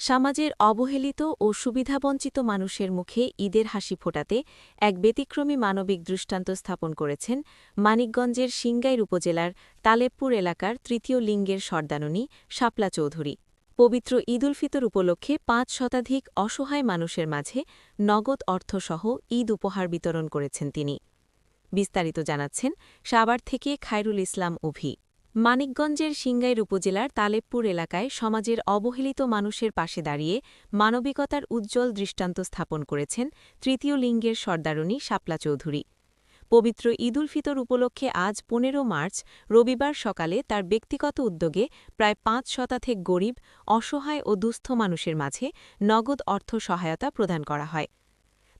সমাজের অবহেলিত ও সুবিধাবঞ্চিত মানুষের মুখে ঈদের হাসি ফোটাতে এক ব্যতিক্রমী মানবিক দৃষ্টান্ত স্থাপন করেছেন মানিকগঞ্জের সিংগাইর উপজেলার তালেবপুর এলাকার তৃতীয় লিঙ্গের সর্দাননী শাপলা চৌধুরী। পবিত্র ঈদ উল ফিতর উপলক্ষে ৫ শতাধিক অসহায় মানুষের মাঝে নগদ অর্থসহ ঈদ উপহার বিতরণ করেছেন তিনি। বিস্তারিত জানাচ্ছেন সাভার থেকে খায়রুল ইসলাম অভি। মানিকগঞ্জের সিংগাইর উপজেলার তালেবপুর এলাকায় সমাজের অবহেলিত মানুষের পাশে দাঁড়িয়ে মানবিকতার উজ্জ্বল দৃষ্টান্ত স্থাপন করেছেন তৃতীয় লিঙ্গের সর্দারনী শাপলা চৌধুরী। পবিত্র ঈদ উল ফিতর উপলক্ষে আজ ১৫ মার্চ রবিবার সকালে তার ব্যক্তিগত উদ্যোগে প্রায় ৫ শতাধিক গরিব, অসহায় ও দুস্থ মানুষের মাঝে নগদ অর্থ সহায়তা প্রদান করা হয়।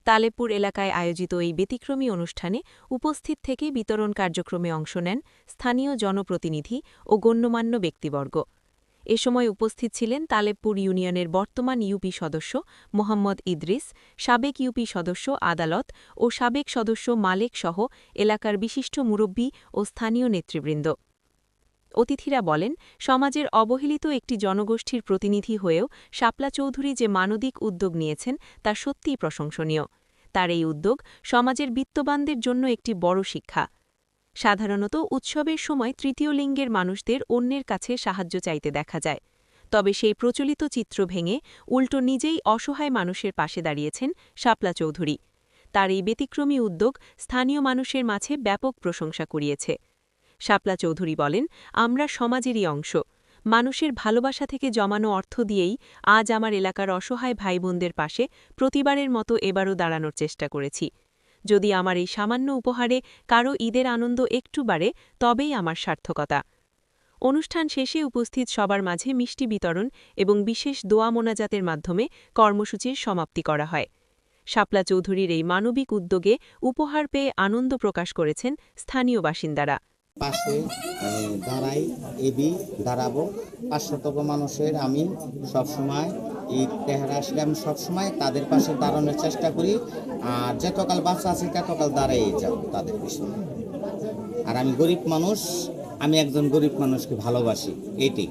তালেবপুর এলাকায় আয়োজিত এই ব্যতিক্রমী অনুষ্ঠানে উপস্থিত থেকে বিতরণ কার্যক্রমে অংশ নেন স্থানীয় জনপ্রতিনিধি ও গণ্যমান্য ব্যক্তিবর্গ। এ সময় উপস্থিত ছিলেন তালেবপুর ইউনিয়নের বর্তমান ইউপি সদস্য মোহাম্মদ ইদ্রিস, সাবেক ইউপি সদস্য আদালত ও সাবেক সদস্য মালেক সহ এলাকার বিশিষ্ট মুরব্বী ও স্থানীয় নেতৃবৃন্দ। অতিথিরা বলেন, সমাজের অবহেলিত একটি জনগোষ্ঠীর প্রতিনিধি হয়েও শাপলা চৌধুরী যে মানবিক উদ্যোগ নিয়েছেন তা সত্যিই প্রশংসনীয়। তার এই উদ্যোগ সমাজের বিত্তবানদের জন্য একটি বড় শিক্ষা। সাধারণত উৎসবের সময় তৃতীয় লিঙ্গের মানুষদের অন্যের কাছে সাহায্য চাইতে দেখা যায়, তবে সেই প্রচলিত চিত্র ভেঙে উল্টো নিজেই অসহায় মানুষের পাশে দাঁড়িয়েছেন শাপলা চৌধুরী। তার এই ব্যতিক্রমী উদ্যোগ স্থানীয় মানুষের মাঝে ব্যাপক প্রশংসা কুড়িয়েছে। শাপলা চৌধুরী বলেন, আমরা সমাজেরই অংশ। মানুষের ভালোবাসা থেকে জমানো অর্থ দিয়েই আজ আমার এলাকার অসহায় ভাইবোনদের পাশে প্রতিবারের মতো এবারও দাঁড়ানোর চেষ্টা করেছি। যদি আমার এই সামান্য উপহারে কারো ঈদের আনন্দ একটু বাড়ে, তবেই আমার সার্থকতা। অনুষ্ঠান শেষে উপস্থিত সবার মাঝে মিষ্টি বিতরণ এবং বিশেষ দোয়া মোনাজাতের মাধ্যমে কর্মসূচির সমাপ্তি করা হয়। শাপলা চৌধুরীর এই মানবিক উদ্যোগে উপহার পেয়ে আনন্দ প্রকাশ করেছেন স্থানীয় বাসিন্দারা। পাশে দাঁড়াবো ৫০০ মানুষের। আমি সবসময় এই তেহারা আসলে আমি সবসময় তাদের পাশে দাঁড়ানোর চেষ্টা করি, আর যতকাল বাচ্চা আছে ততকাল দাঁড়াই যাব তাদের পিছনে। আর আমি গরিব মানুষ, আমি একজন গরিব মানুষকে ভালোবাসি, এটাই।